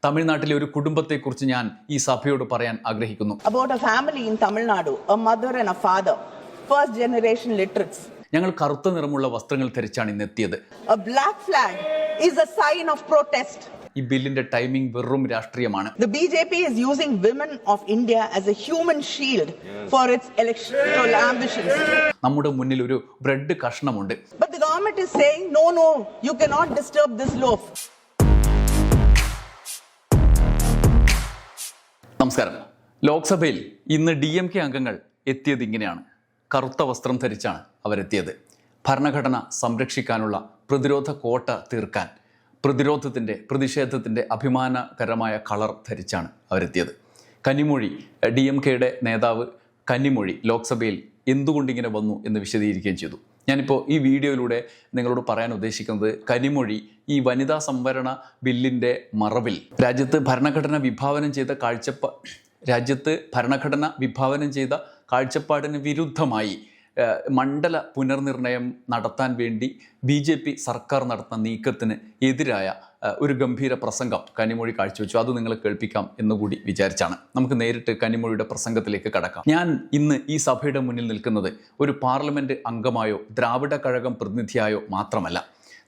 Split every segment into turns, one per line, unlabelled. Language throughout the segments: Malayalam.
തമിഴ്നാട്ടിലെ ഒരു കുടുംബത്തെക്കുറിച്ച് ഞാൻ ഈ സഭയോട് പറയാൻ ആഗ്രഹിക്കുന്നു.
About a family in Tamil Nadu, a mother and a father, first generation literates.
ഞങ്ങൾ കറുത്ത നിറമുള്ള വസ്ത്രങ്ങൾ ധരിച്ചാണ് ഇന്ന് എത്തിയത്.
A black flag is a sign of protest.
ഈ ബില്ലിന്റെ ടൈമിംഗ് വെറും രാഷ്ട്രീയമാണ്.
The BJP is using women of India as a human shield for its electoral ambitions.
നമ്മുടെ മുന്നിൽ ഒരു bread കഷ്ണമുണ്ട്.
But the government is saying, no, you cannot disturb this loaf.
നമസ്കാരം. ലോക്സഭയിൽ ഇന്ന് DMK അംഗങ്ങൾ എത്തിയത് ഇങ്ങനെയാണ്. കറുത്ത വസ്ത്രം ധരിച്ചാണ് അവരെത്തിയത്. ഭരണഘടന സംരക്ഷിക്കാനുള്ള പ്രതിരോധ കോട്ട തീർക്കാൻ പ്രതിഷേധത്തിൻ്റെ അഭിമാനകരമായ കളർ ധരിച്ചാണ് അവരെത്തിയത്. കന്നിമൊഴി, DMKയുടെ നേതാവ് കന്നിമൊഴി ലോക്സഭയിൽ എന്തുകൊണ്ടിങ്ങനെ വന്നു എന്ന് വിശദീകരിക്കുകയും ചെയ്തു. ഞാനിപ്പോൾ ഈ വീഡിയോയിലൂടെ നിങ്ങളോട് പറയാൻ ഉദ്ദേശിക്കുന്നത് കനിമൊഴി ഈ വനിതാ സംവരണ ബില്ലിൻ്റെ മറവിൽ രാജ്യത്ത് ഭരണഘടന വിഭാവനം ചെയ്ത കാഴ്ചപ്പാടിന് വിരുദ്ധമായി മണ്ഡല പുനർനിർണയം നടത്താൻ വേണ്ടി BJP സർക്കാർ നടത്തുന്ന നീക്കത്തിന് എതിരായ ഒരു ഗംഭീര പ്രസംഗം കനിമൊഴി കാഴ്ചവെച്ചു. അത് നിങ്ങൾ കേൾപ്പിക്കാം എന്നുകൂടി വിചാരിച്ചാണ്. നമുക്ക് നേരിട്ട് കനിമൊഴിയുടെ പ്രസംഗത്തിലേക്ക് കടക്കാം. ഞാൻ ഇന്ന് ഈ സഭയുടെ മുന്നിൽ നിൽക്കുന്നത് ഒരു പാർലമെൻറ്റ് അംഗമായോ ദ്രാവിഡ കഴകം പ്രതിനിധിയായോ മാത്രമല്ല,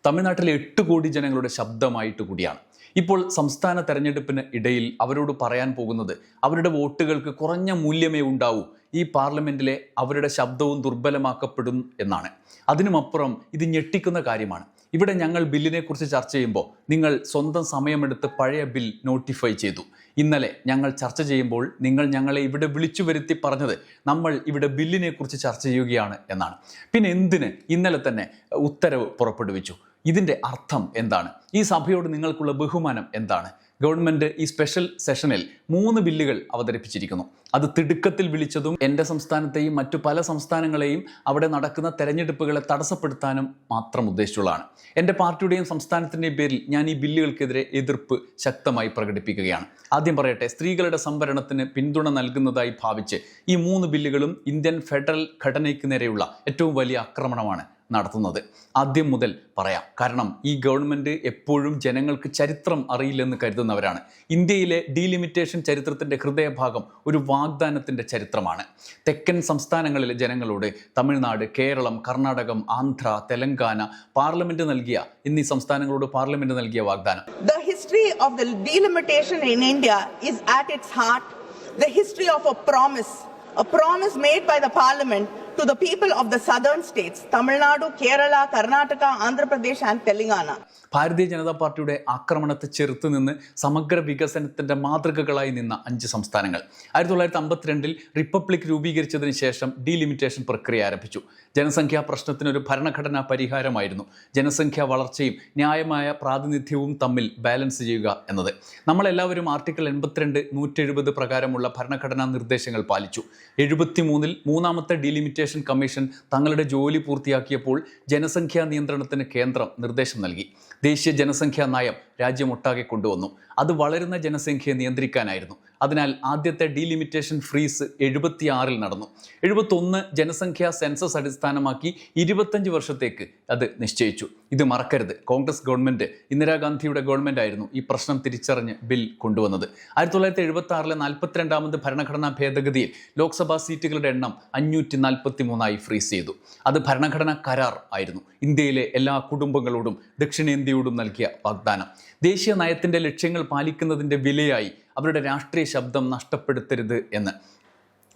തമിഴ്നാട്ടിലെ 8 കോടി ജനങ്ങളുടെ ശബ്ദമായിട്ട് കൂടിയാണ്. ഇപ്പോൾ സംസ്ഥാന തെരഞ്ഞെടുപ്പിന് ഇടയിൽ അവരോട് പറയാൻ പോകുന്നത് അവരുടെ വോട്ടുകൾക്ക് കുറഞ്ഞ മൂല്യമേ ഉണ്ടാവൂ, ഈ പാർലമെൻറ്റിലെ അവരുടെ ശബ്ദവും ദുർബലമാക്കപ്പെടും എന്നാണ്. അതിനുമപ്പുറം ഇത് ഞെട്ടിക്കുന്ന കാര്യമാണ്. ഇവിടെ ഞങ്ങൾ ബില്ലിനെക്കുറിച്ച് ചർച്ച ചെയ്യുമ്പോൾ നിങ്ങൾ സ്വന്തം സമയമെടുത്ത് പഴയ ബിൽ നോട്ടിഫൈ ചെയ്തു. ഇന്നലെ ഞങ്ങൾ ചർച്ച ചെയ്യുമ്പോൾ നിങ്ങൾ ഞങ്ങളെ ഇവിടെ വിളിച്ചു വരുത്തി പറഞ്ഞത് നമ്മൾ ഇവിടെ ബില്ലിനെക്കുറിച്ച് ചർച്ച ചെയ്യുകയാണ് എന്നാണ്. പിന്നെ എന്തിന് ഇന്നലെ തന്നെ ഉത്തരവ് പുറപ്പെടുവിച്ചു? ഇതിൻ്റെ അർത്ഥം എന്താണ്? ഈ സഭയോട് നിങ്ങൾക്കുള്ള ബഹുമാനം എന്താണ്? ഗവൺമെൻറ് ഈ സ്പെഷ്യൽ സെഷനിൽ 3 ബില്ലുകൾ അവതരിപ്പിച്ചിരിക്കുന്നു. അത് തിടുക്കത്തിൽ വിളിച്ചതും എൻ്റെ സംസ്ഥാനത്തെയും മറ്റു പല സംസ്ഥാനങ്ങളെയും അവിടെ നടക്കുന്ന തെരഞ്ഞെടുപ്പുകളെ തടസ്സപ്പെടുത്താനും മാത്രം ഉദ്ദേശിച്ചുള്ളതാണ്. എൻ്റെ പാർട്ടിയുടെയും സംസ്ഥാനത്തിൻ്റെയും പേരിൽ ഞാൻ ഈ ബില്ലുകൾക്കെതിരെ എതിർപ്പ് ശക്തമായി പ്രകടിപ്പിക്കുകയാണ്. ആദ്യം പറയട്ടെ, സ്ത്രീകളുടെ സംവരണത്തിന് പിന്തുണ നൽകുന്നതായി ഭാവിച്ച് ഈ 3 ബില്ലുകളും ഇന്ത്യൻ ഫെഡറൽ ഘടനയ്ക്ക് നേരെയുള്ള ഏറ്റവും വലിയ ആക്രമണമാണ് നടത്തുന്നത്. ആദ്യം മുതൽ പറയാം. കാരണം ഈ ഗവൺമെൻറ് എപ്പോഴും ജനങ്ങൾക്ക് ചരിത്രം അറിയില്ലെന്ന് കരുതുന്നവരാണ്. ഇന്ത്യയിലെ ഡീലിമിറ്റേഷൻ ചരിത്രത്തിൻ്റെ ഹൃദയഭാഗം ഒരു വാഗ്ദാനത്തിൻ്റെ ചരിത്രമാണ്. തെക്കൻ സംസ്ഥാനങ്ങളിലെ ജനങ്ങളോട് തമിഴ്നാട്, കേരളം, കർണാടകം, ആന്ധ്ര, തെലങ്കാന എന്നീ സംസ്ഥാനങ്ങളോട് പാർലമെന്റ് നൽകിയ വാഗ്ദാനം.
The history of the delimitation in India is at its heart the history of a promise made by the parliament to the people of the southern states, Tamil Nadu, Kerala, Karnataka, Andhra Pradesh and Telangana.
Bharatiya Janata പാർട്ടിയുടെ ആക്രമണത്തെ ചെറുത്ത് നിന്ന് സമഗ്ര വികസനത്തിൻ്റെ മാതൃകകളായി നിന്ന 5 സംസ്ഥാനങ്ങൾ 1952 റിപ്പബ്ലിക് രൂപീകരിച്ചതിന് ശേഷം ഡീലിമിറ്റേഷൻ പ്രക്രിയ ആരംഭിച്ചു. ജനസംഖ്യാ പ്രശ്നത്തിനൊരു ഭരണഘടനാ പരിഹാരമായിരുന്നു ജനസംഖ്യാ വളർച്ചയും ന്യായമായ പ്രാതിനിധ്യവും തമ്മിൽ ബാലൻസ് ചെയ്യുക എന്നത്. നമ്മളെല്ലാവരും ആർട്ടിക്കിൾ 82, 170 പ്രകാരമുള്ള ഭരണഘടനാ നിർദ്ദേശങ്ങൾ പാലിച്ചു. 73-ൽ 3ാമത്തെ ഡീലിമിറ്റേഷൻ കമ്മീഷൻ തങ്ങളുടെ ജോലി പൂർത്തിയാക്കിയപ്പോൾ ജനസംഖ്യാ നിയന്ത്രണത്തിന് കേന്ദ്രം നിർദ്ദേശം നൽകി. ദേശീയ ജനസംഖ്യാ നയം രാജ്യമൊട്ടാകെ കൊണ്ടുവന്നു. അത് വളരുന്ന ജനസംഖ്യയെ നിയന്ത്രിക്കാനായിരുന്നു. അതിനാൽ ആദ്യത്തെ ഡീലിമിറ്റേഷൻ ഫ്രീസ് 76-ൽ നടന്നു. 71 ജനസംഖ്യാ സെൻസസ് അടിസ്ഥാനമാക്കി 25 വർഷത്തേക്ക് അത് നിശ്ചയിച്ചു. ഇത് മറക്കരുത്, കോൺഗ്രസ് ഗവൺമെൻറ്, ഇന്ദിരാഗാന്ധിയുടെ ഗവൺമെൻറ് ആയിരുന്നു ഈ പ്രശ്നം തിരിച്ചറിഞ്ഞ് ബിൽ കൊണ്ടുവന്നത്. 1976-ലെ 42ാമത് ഭരണഘടനാ ഭേദഗതിയിൽ ലോക്സഭാ സീറ്റുകളുടെ എണ്ണം 543 ഫ്രീസ് ചെയ്തു. അത് ഭരണഘടനാ കരാർ ആയിരുന്നു. ഇന്ത്യയിലെ എല്ലാ കുടുംബങ്ങളോടും ദക്ഷിണേന്ത്യയോടും നൽകിയ വാഗ്ദാനം. ദേശീയ നയത്തിൻ്റെ ലക്ഷ്യങ്ങൾ പാലിക്കുന്നതിൻ്റെ വിലയായി അവരുടെ രാഷ്ട്രീയ ശബ്ദം നഷ്ടപ്പെടുത്തരുത് എന്ന്.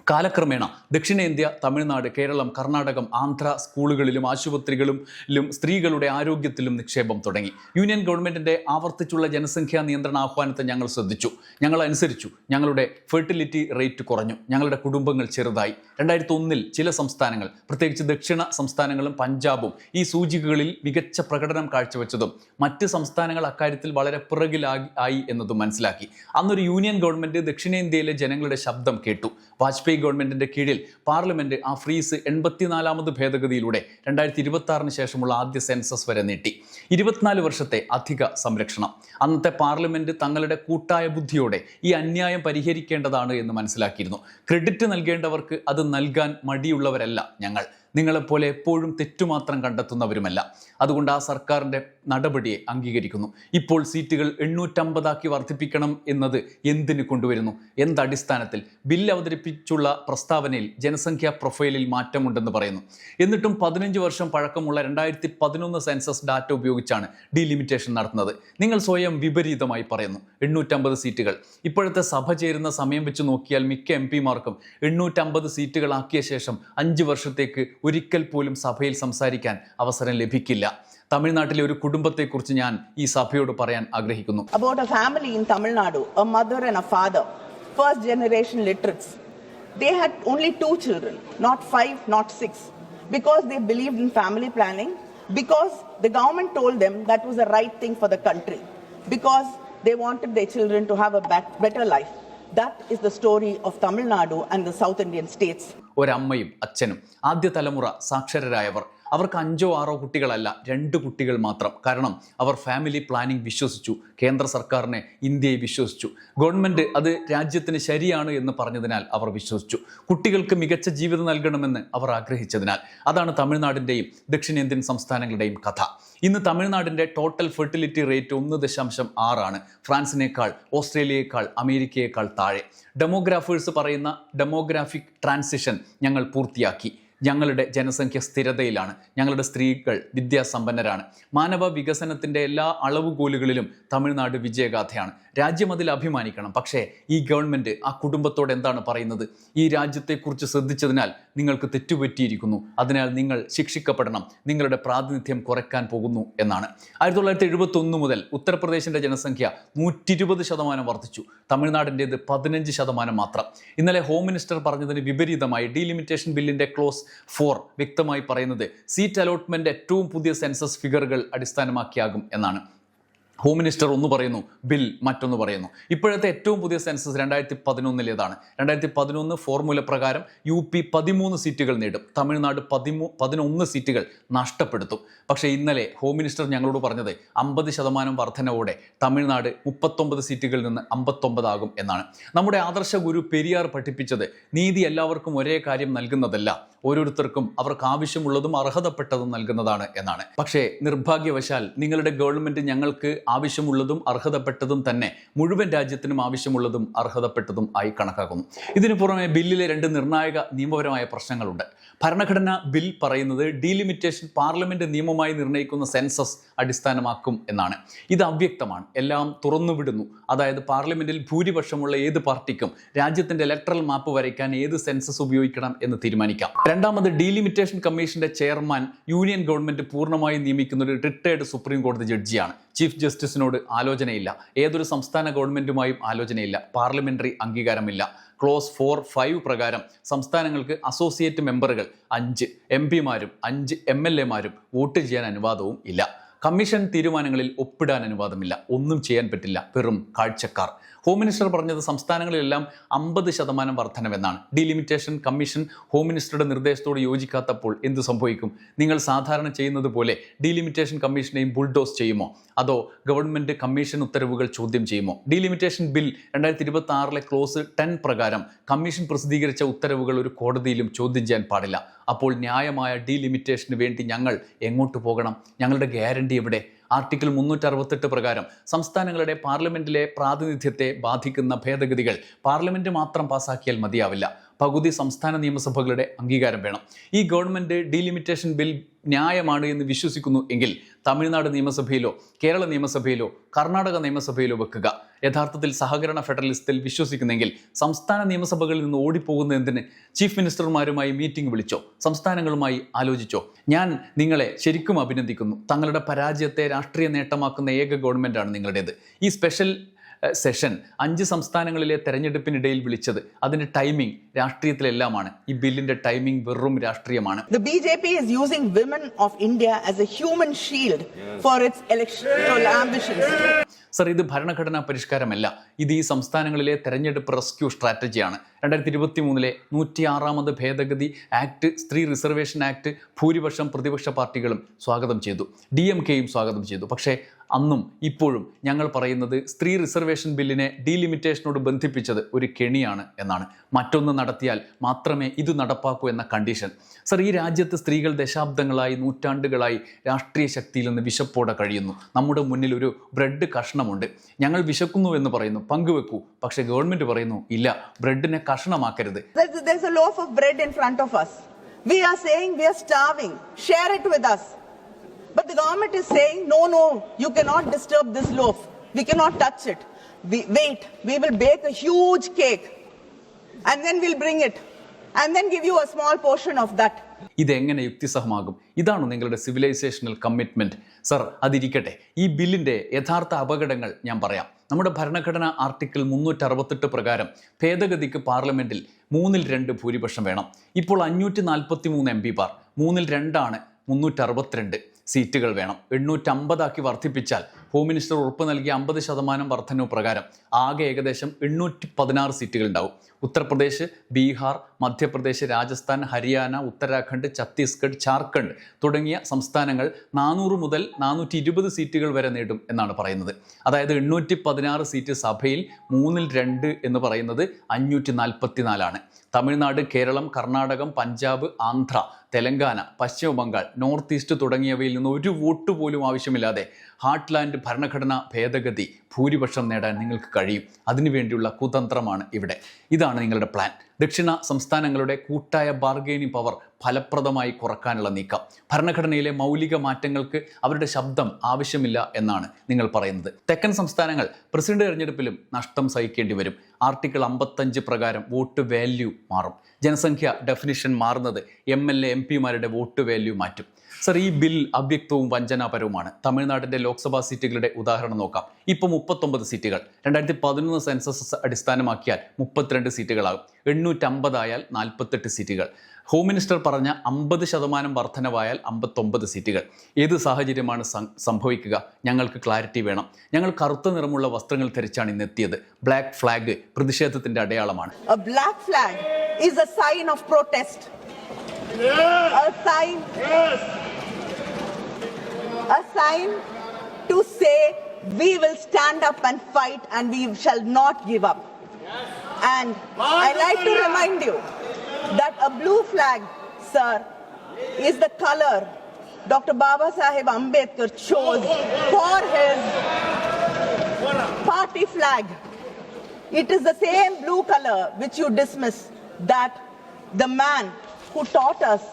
കാലക്രമേണ ദക്ഷിണേന്ത്യ, തമിഴ്നാട്, കേരളം, കർണാടകം, ആന്ധ്ര സ്കൂളുകളിലും ആശുപത്രികളിലും സ്ത്രീകളുടെ ആരോഗ്യത്തിലും നിക്ഷേപം തുടങ്ങി. യൂണിയൻ ഗവൺമെൻറ്റിൻ്റെ ആവർത്തിച്ചുള്ള ജനസംഖ്യാ നിയന്ത്രണ ആഹ്വാനത്തെ ഞങ്ങൾ ശ്രദ്ധിച്ചു, ഞങ്ങൾ അനുസരിച്ചു. ഞങ്ങളുടെ ഫെർട്ടിലിറ്റി റേറ്റ് കുറഞ്ഞു, ഞങ്ങളുടെ കുടുംബങ്ങൾ ചെറുതായി. 2001-ൽ ചില സംസ്ഥാനങ്ങൾ, പ്രത്യേകിച്ച് ദക്ഷിണ സംസ്ഥാനങ്ങളും പഞ്ചാബും ഈ സൂചികകളിൽ മികച്ച പ്രകടനം കാഴ്ചവെച്ചതും മറ്റ് സംസ്ഥാനങ്ങൾ അക്കാര്യത്തിൽ വളരെ പിറകിലായി എന്നതും മനസ്സിലാക്കി. അന്നൊരു യൂണിയൻ ഗവൺമെൻറ് ദക്ഷിണേന്ത്യയിലെ ജനങ്ങളുടെ ശബ്ദം കേട്ടു. വാജ്പേയി ഗവൺമെന്റിന്റെ കീഴിൽ പാർലമെന്റ് ആ ഫ്രീസ് 84ാമത് ഭേദഗതിയിലൂടെ 2026-ന് ശേഷമുള്ള ആദ്യ സെൻസസ് വരെ നീട്ടി. 24 വർഷത്തെ അധിക സംരക്ഷണം. അന്നത്തെ പാർലമെന്റ് തങ്ങളുടെ കൂട്ടായ ബുദ്ധിയോടെ ഈ അന്യായം പരിഹരിക്കേണ്ടതാണ് എന്ന് മനസ്സിലാക്കിയിരുന്നു. ക്രെഡിറ്റ് നൽകേണ്ടവർക്ക് അത് നൽകാൻ മടിയുള്ളവരല്ല ഞങ്ങൾ. നിങ്ങളെപ്പോലെ എപ്പോഴും തെറ്റുമാത്രം കണ്ടെത്തുന്നവരുമല്ല. അതുകൊണ്ട് ആ സർക്കാരിൻ്റെ നടപടിയെ അംഗീകരിക്കുന്നു. ഇപ്പോൾ സീറ്റുകൾ 850 വർദ്ധിപ്പിക്കണം എന്നത് എന്തിനു കൊണ്ടുവരുന്നു? എന്തടിസ്ഥാനത്തിൽ? ബില്ല് അവതരിപ്പിച്ചുള്ള പ്രസ്താവനയിൽ ജനസംഖ്യാ പ്രൊഫൈലിൽ മാറ്റമുണ്ടെന്ന് പറയുന്നു. എന്നിട്ടും 15 വർഷം പഴക്കമുള്ള 2011 സെൻസസ് ഡാറ്റ ഉപയോഗിച്ചാണ് ഡീലിമിറ്റേഷൻ നടത്തുന്നത്. നിങ്ങൾ സ്വയം വിപരീതമായി പറയുന്നു. 850 സീറ്റുകൾ. ഇപ്പോഴത്തെ സഭ ചേരുന്ന സമയം വെച്ച് നോക്കിയാൽ മിക്ക MP-മാർക്കും 850 സീറ്റുകളാക്കിയ ശേഷം 5 വർഷത്തേക്ക് ഒരിക്കൽ പോലും സഭയിൽ സംസാരിക്കാൻ അവസരം ലഭിക്കില്ല. തമിഴ്നാട്ടിലെ ഒരു കുടുംബത്തെക്കുറിച്ച് ഞാൻ ഈ സഭയോട് പറയാൻ ആഗ്രഹിക്കുന്നു.
About a family in Tamil Nadu, a mother and a father, first generation literates. They had only 2 children, not 5, not 6, because they believed in family planning, because the government told them that was the right thing for the country, because they wanted their children to have a better life. That is the story of Tamil Nadu and the South Indian states.
ഒരമ്മയും അച്ഛനും ആദ്യ തലമുറ സാക്ഷരരായവർ. അവർക്ക് 5 or 6 കുട്ടികളല്ല, 2 കുട്ടികൾ മാത്രം. കാരണം അവർ ഫാമിലി പ്ലാനിംഗ് വിശ്വസിച്ചു, കേന്ദ്ര സർക്കാരിനെ, ഇന്ത്യയെ വിശ്വസിച്ചു. ഗവൺമെൻറ് അത് രാജ്യത്തിന് ശരിയാണ് എന്ന് പറഞ്ഞതിനാൽ അവർ വിശ്വസിച്ചു. കുട്ടികൾക്ക് മികച്ച ജീവിതം നൽകണമെന്ന് അവർ ആഗ്രഹിച്ചതിനാൽ. അതാണ് തമിഴ്നാടിൻ്റെയും ദക്ഷിണേന്ത്യൻ സംസ്ഥാനങ്ങളുടെയും കഥ. ഇന്ന് തമിഴ്നാടിൻ്റെ ടോട്ടൽ ഫെർട്ടിലിറ്റി റേറ്റ് 1.6 ആണ്. ഫ്രാൻസിനേക്കാൾ, ഓസ്ട്രേലിയയേക്കാൾ, അമേരിക്കയേക്കാൾ താഴെ. ഡെമോഗ്രാഫേഴ്സ് പറയുന്ന ഡെമോഗ്രാഫിക് ട്രാൻസിഷൻ ഞങ്ങൾ പൂർത്തിയാക്കി. ഞങ്ങളുടെ ജനസംഖ്യ സ്ഥിരതയിലാണ്. ഞങ്ങളുടെ സ്ത്രീകൾ വിദ്യാസമ്പന്നരാണ്. മാനവ വികസനത്തിൻ്റെ എല്ലാ അളവുകോലുകളിലും തമിഴ്നാട് വിജയഗാഥയാണ്. രാജ്യം അതിൽ അഭിമാനിക്കണം. പക്ഷേ ഈ ഗവൺമെൻറ് ആ കുടുംബത്തോട് എന്താണ് പറയുന്നത്? ഈ രാജ്യത്തെക്കുറിച്ച് ശ്രദ്ധിച്ചതിനാൽ നിങ്ങൾക്ക് തെറ്റുപറ്റിയിരിക്കുന്നു, അതിനാൽ നിങ്ങൾ ശിക്ഷിക്കപ്പെടണം, നിങ്ങളുടെ പ്രാതിനിധ്യം കുറയ്ക്കാൻ പോകുന്നു എന്നാണ്. 1971 മുതൽ ഉത്തർപ്രദേശിൻ്റെ ജനസംഖ്യ 120% വർദ്ധിച്ചു. തമിഴ്നാടിൻ്റേത് 15% മാത്രം. ഇന്നലെ ഹോം മിനിസ്റ്റർ പറഞ്ഞതിന് വിപരീതമായി ഡീലിമിറ്റേഷൻ ബില്ലിൻ്റെ ക്ലോസ് 4 വ്യക്തമായി പറയുന്നത് സീറ്റ് അലോട്ട്മെന്റ് ഏറ്റവും പുതിയ സെൻസസ് ഫിഗറുകൾ അടിസ്ഥാനമാക്കിയാകും എന്നാണ്. ഹോം മിനിസ്റ്റർ ഒന്ന് പറയുന്നു, ബിൽ മറ്റൊന്ന് പറയുന്നു. ഇപ്പോഴത്തെ ഏറ്റവും പുതിയ സെൻസസ് 2011 2011 ഫോർമുല പ്രകാരം UP 13 സീറ്റുകൾ നേടും, തമിഴ്നാട് 11 സീറ്റുകൾ നഷ്ടപ്പെടുത്തും. പക്ഷേ ഇന്നലെ ഹോം മിനിസ്റ്റർ ഞങ്ങളോട് പറഞ്ഞത് 50% വർധനവോടെ തമിഴ്നാട് 39 സീറ്റുകളിൽ നിന്ന് 59 ആകും എന്നാണ്. നമ്മുടെ ആദർശ ഗുരു പെരിയാർ പഠിപ്പിച്ചത് നീതി എല്ലാവർക്കും ഒരേ കാര്യം നൽകുന്നതല്ല, ഓരോരുത്തർക്കും അവർക്ക് ആവശ്യമുള്ളതും അർഹതപ്പെട്ടതും നൽകുന്നതാണ് എന്നാണ്. പക്ഷേ നിർഭാഗ്യവശാൽ നിങ്ങളുടെ ഗവൺമെൻറ് ഞങ്ങൾക്ക് ആവശ്യമുള്ളതും അർഹതപ്പെട്ടതും തന്നെ മുഴുവൻ രാജ്യത്തിനും ആവശ്യമുള്ളതും അർഹതപ്പെട്ടതും ആയി കണക്കാക്കുന്നു. ഇതിനു പുറമെ ബില്ലിലെ 2 നിർണായക നിയമപരമായ പ്രശ്നങ്ങളുണ്ട്. ഭരണഘടനാ ബിൽ പറയുന്നത് ഡീലിമിറ്റേഷൻ പാർലമെന്റ് നിയമമായി നിർണ്ണയിക്കുന്ന സെൻസസ് അടിസ്ഥാനമാക്കും എന്നാണ്. ഇത് അവ്യക്തമാണ്, എല്ലാം തുറന്നുവിടുന്നു. അതായത് പാർലമെന്റിൽ ഭൂരിപക്ഷമുള്ള ഏത് പാർട്ടിക്കും രാജ്യത്തിന്റെ ഇലക്ട്രൽ മാപ്പ് വരയ്ക്കാൻ ഏത് സെൻസസ് ഉപയോഗിക്കണം എന്ന് തീരുമാനിക്കാം. രണ്ടാമത്, ഡീലിമിറ്റേഷൻ കമ്മീഷന്റെ ചെയർമാൻ യൂണിയൻ ഗവൺമെന്റ് പൂർണ്ണമായും നിയമിക്കുന്ന ഒരു റിട്ടയർഡ് സുപ്രീം കോടതി ജഡ്ജിയാണ്. ചീഫ് ജസ്റ്റിസിനോട് ആലോചനയില്ല, ഏതൊരു സംസ്ഥാന ഗവൺമെന്റുമായും ആലോചനയില്ല, പാർലമെന്ററി അംഗീകാരമില്ല. ക്ലോസ് 4-5 പ്രകാരം സംസ്ഥാനങ്ങൾക്ക് അസോസിയേറ്റ് മെമ്പറുകൾ 5 MP-മാരും 5 MLA-മാരും വോട്ട് ചെയ്യാൻ അനുവാദവും ഇല്ല. കമ്മീഷൻ തീരുമാനങ്ങളിൽ ഒപ്പിടാൻ അനുവാദമില്ല. ഒന്നും ചെയ്യാൻ പറ്റില്ല, വെറും കാഴ്ചക്കാർ. ഹോം മിനിസ്റ്റർ പറഞ്ഞത് സംസ്ഥാനങ്ങളിലെല്ലാം 50% വർധനവെന്നാണ്. ഡീലിമിറ്റേഷൻ കമ്മീഷൻ ഹോം മിനിസ്റ്ററുടെ നിർദ്ദേശത്തോട് യോജിക്കാത്തപ്പോൾ എന്ത് സംഭവിക്കും? നിങ്ങൾ സാധാരണ ചെയ്യുന്നത് പോലെ ഡീലിമിറ്റേഷൻ കമ്മീഷനെയും ബുൾഡോസ് ചെയ്യുമോ? അതോ ഗവൺമെൻറ് കമ്മീഷൻ ഉത്തരവുകൾ ചോദ്യം ചെയ്യുമോ? ഡീലിമിറ്റേഷൻ ബിൽ 2026 ക്ലോസ് 10 പ്രകാരം കമ്മീഷൻ പ്രസിദ്ധീകരിച്ച ഉത്തരവുകൾ ഒരു കോടതിയിലും ചോദ്യം ചെയ്യാൻ പാടില്ല. അപ്പോൾ ന്യായമായ ഡീലിമിറ്റേഷന് വേണ്ടി ഞങ്ങൾ എങ്ങോട്ട് പോകണം? ഞങ്ങളുടെ ഗ്യാരണ്ടി എവിടെ? ആർട്ടിക്കിൾ 368 പ്രകാരം സംസ്ഥാനങ്ങളുടെ പാർലമെന്റിലെ പ്രാതിനിധ്യത്തെ ബാധിക്കുന്ന ഭേദഗതികൾ പാർലമെന്റ് മാത്രം പാസാക്കിയാൽ മതിയാവില്ല. പകുതി സംസ്ഥാന നിയമസഭകളുടെ അംഗീകാരം വേണം. ഈ ഗവൺമെൻറ് ഡീലിമിറ്റേഷൻ ബിൽ ന്യായമാണ് എന്ന് വിശ്വസിക്കുന്നു എങ്കിൽ തമിഴ്നാട് നിയമസഭയിലോ കേരള നിയമസഭയിലോ കർണാടക നിയമസഭയിലോ വെക്കുക. യഥാർത്ഥത്തിൽ സഹകരണ ഫെഡറലിസത്തിൽ വിശ്വസിക്കുന്നെങ്കിൽ സംസ്ഥാന നിയമസഭകളിൽ നിന്ന് ഓടിപ്പോകുന്ന എന്തിന്? ചീഫ് മിനിസ്റ്റർമാരുമായി മീറ്റിംഗ് വിളിച്ചോ? സംസ്ഥാനങ്ങളുമായി ആലോചിച്ചോ? ഞാൻ നിങ്ങളെ ശരിക്കും അഭിനന്ദിക്കുന്നു. തങ്ങളുടെ പരാജയത്തെ രാഷ്ട്രീയ നേട്ടമാക്കുന്ന ഏക ഗവൺമെൻറ്റാണ് നിങ്ങളുടേത്. ഈ സ്പെഷ്യൽ സെഷൻ 5 സംസ്ഥാനങ്ങളിലെ തെരഞ്ഞെടുപ്പിനിടയിൽ വിളിച്ചത്, അതിന്റെ ടൈമിംഗ് രാഷ്ട്രീയത്തിലെല്ലാമാണ്. ഈ ബില്ലിന്റെ ടൈമിംഗ് വെറും രാഷ്ട്രീയമാണ്.
The BJP is using women of India as a human shield for its electoral ambitions.
Sir, ഇത് ഭരണഘടനാ പരിഷ്കാരമല്ല. ഇത് ഈ സംസ്ഥാനങ്ങളിലെ തെരഞ്ഞെടുപ്പ് റെസ്ക്യൂ സ്ട്രാറ്റജിയാണ്. 2023 106ാമത് ഭേദഗതി ആക്ട്, സ്ത്രീ റിസർവേഷൻ ആക്ട് ഭൂരിപക്ഷം പ്രതിപക്ഷ പാർട്ടികളും സ്വാഗതം ചെയ്തു, DMK-യും സ്വാഗതം ചെയ്തു. പക്ഷേ അന്നും ഇപ്പോഴും ഞങ്ങൾ പറയുന്നത് സ്ത്രീ റിസർവേഷൻ ബില്ലിനെ ഡീലിമിറ്റേഷനോട് ബന്ധിപ്പിച്ചത് ഒരു കെണിയാണ് എന്നാണ്. മറ്റൊന്ന് നടത്തിയാൽ മാത്രമേ ഇത് നടപ്പാക്കൂ എന്ന കണ്ടീഷൻ. സർ, ഈ രാജ്യത്ത് സ്ത്രീകൾ ദശാബ്ദങ്ങളായി നൂറ്റാണ്ടുകളായി രാഷ്ട്രീയ ശക്തിയിൽ നിന്ന് വിശപ്പോടെ കഴിയുന്നു. നമ്മുടെ മുന്നിൽ ഒരു ബ്രെഡ് കഷ്ണമുണ്ട്. ഞങ്ങൾ വിശക്കുന്നു എന്ന് പറയുന്നു, പങ്കുവെക്കൂ. പക്ഷേ ഗവൺമെന്റ് പറയുന്നു ഇല്ല, ബ്രെഡിനെ കഷ്ണമാക്കരുത്.
There's a loaf of bread in front of us. We are saying we are starving. Share it with us. But the government is saying, no, you cannot disturb this loaf. We cannot touch it. Wait, we will bake a huge cake and then we'll bring it and then give you a small portion of that.
ഇതെങ്ങനെ യുക്തിസഹമാകും? ഇതാണ് നിങ്ങളുടെ സിവിലൈസേഷണൽ കമ്മിറ്റ്മെന്റ്? സർ, അതിരിക്കട്ടെ. ഈ ബില്ലിന്റെ യഥാർത്ഥ അപകടങ്ങൾ ഞാൻ പറയാം. നമ്മുടെ ഭരണഘടനാ ആർട്ടിക്കിൾ 368 പ്രകാരം ഭേദഗതിക്ക് പാർലമെന്റിൽ 2/3 ഭൂരിപക്ഷം വേണം. ഇപ്പോൾ 543 എംപിമാർ, 2/3 362 സീറ്റുകൾ വേണം. 850 ആക്കി വർദ്ധിപ്പിച്ചാൽ ഹോം മിനിസ്റ്റർ ഉറപ്പ് നൽകിയ 50% വർധനവ് പ്രകാരം ആകെ ഏകദേശം 816 സീറ്റുകൾ ഉണ്ടാവും. ഉത്തർപ്രദേശ്, ബീഹാർ, മധ്യപ്രദേശ്, രാജസ്ഥാൻ, ഹരിയാന, ഉത്തരാഖണ്ഡ്, ഛത്തീസ്ഗഡ്, ജാർഖണ്ഡ് തുടങ്ങിയ സംസ്ഥാനങ്ങൾ 400 മുതൽ 420 സീറ്റുകൾ വരെ നേടും എന്നാണ് പറയുന്നത്. അതായത് 816 സീറ്റ് സഭയിൽ 2/3 എന്ന് പറയുന്നത് 544 തമിഴ്നാട്, കേരളം, കർണാടകം, പഞ്ചാബ്, ആന്ധ്ര, തെലങ്കാന, പശ്ചിമ ബംഗാൾ, നോർത്ത് ഈസ്റ്റ് തുടങ്ങിയവയിൽ നിന്ന് ഒരു വോട്ട് പോലും ആവശ്യമില്ലാതെ ഹാർട്ട്ലാൻഡ് ഭരണഘടനാ ഭേദഗതി ഭൂരിപക്ഷം നേടാൻ നിങ്ങൾക്ക് കഴിയും. അതിനുവേണ്ടിയുള്ള കുതന്ത്രമാണ് ഇവിടെ. ഇതാണ് നിങ്ങളുടെ പ്ലാൻ. ദക്ഷിണ സംസ്ഥാനങ്ങളുടെ കൂട്ടായ ബാർഗെയിനിങ് പവർ ഫലപ്രദമായി കുറക്കാനുള്ള നീക്കം. ഭരണഘടനയിലെ മൗലിക മാറ്റങ്ങൾക്ക് അവരുടെ ശബ്ദം ആവശ്യമില്ല എന്നാണ് നിങ്ങൾ പറയുന്നത്. തെക്കൻ സംസ്ഥാനങ്ങൾ പ്രസിഡന്റ് തെരഞ്ഞെടുപ്പിലും നഷ്ടം സഹിക്കേണ്ടി വരും. ആർട്ടിക്കിൾ 55 പ്രകാരം വോട്ട് വാല്യൂ മാറും. ജനസംഖ്യ ഡെഫിനിഷൻ മാറുന്നത് MLA MP-മാരുടെ വോട്ട് വാല്യൂ മാറ്റും. സർ, ഈ ബിൽ അവ്യക്തവും വഞ്ചനാപരവുമാണ്. തമിഴ്നാടിൻ്റെ ലോക്സഭാ സീറ്റുകളുടെ ഉദാഹരണം നോക്കാം. ഇപ്പോൾ 39 സീറ്റുകൾ. 2011 സെൻസസ് അടിസ്ഥാനമാക്കിയാൽ 32 സീറ്റുകളാകും. 850 ആയാൽ 48 സീറ്റുകൾ. ഹോം മിനിസ്റ്റർ പറഞ്ഞ 50% വർധനവായാൽ 59 സീറ്റുകൾ. ഏത് സാഹചര്യമാണ് സംഭവിക്കുക? ഞങ്ങൾക്ക് ക്ലാരിറ്റി വേണം. ഞങ്ങൾ കറുത്ത നിറമുള്ള വസ്ത്രങ്ങൾ ധരിച്ചാണ് ഇന്നെത്തിയത്. ബ്ലാക്ക് ഫ്ലാഗ് പ്രതിഷേധത്തിന്റെ അടയാളമാണ്.
A black flag is a sign of protest. A sign to say we will stand up and fight and we shall not give up. And I like to remind you that a blue flag, sir, is the color Dr. Baba Saheb Ambedkar chose for his party flag. It is the same blue color which you dismiss, that the man who taught us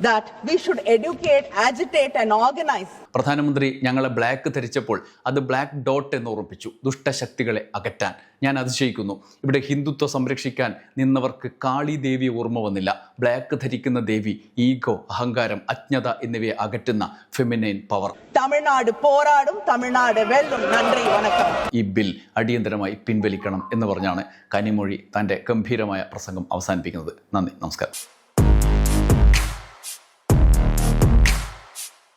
that we should educate, agitate and organize.
പ്രധാനമന്ത്രി ഞങ്ങളെ ബ്ലാക്ക് ധരിച്ചപ്പോൾ അത് ബ്ലാക്ക് ഡോട്ട് എന്ന് ഓർമ്മിപ്പിച്ചു. ദുഷ്ടശക്തികളെ അകറ്റാൻ ഞാൻ അതിശയിക്കുന്നു. ഇവിടെ ഹിന്ദുത്വം സംരക്ഷിക്കാൻ നിന്നവർക്ക് കാളി ദേവിയെ ഓർമ്മ വന്നില്ല. ബ്ലാക്ക് ധരിക്കുന്ന ദേവി ഈഗോ, അഹങ്കാരം, അജ്ഞത എന്നിവയെ അകറ്റുന്ന ഫെമിനൈൻ പവർ.
തമിഴ്നാട് പോരാടും, തമിഴ്നാട് വെല്ലും. നന്ദി, വണക്കം.
ഈ ബിൽ അടിയന്തരമായി പിൻവലിക്കണം എന്ന് പറഞ്ഞാണ് കനിമൊഴി തൻ്റെ ഗംഭീരമായ പ്രസംഗം അവസാനിപ്പിക്കുന്നത്. നന്ദി, നമസ്കാരം.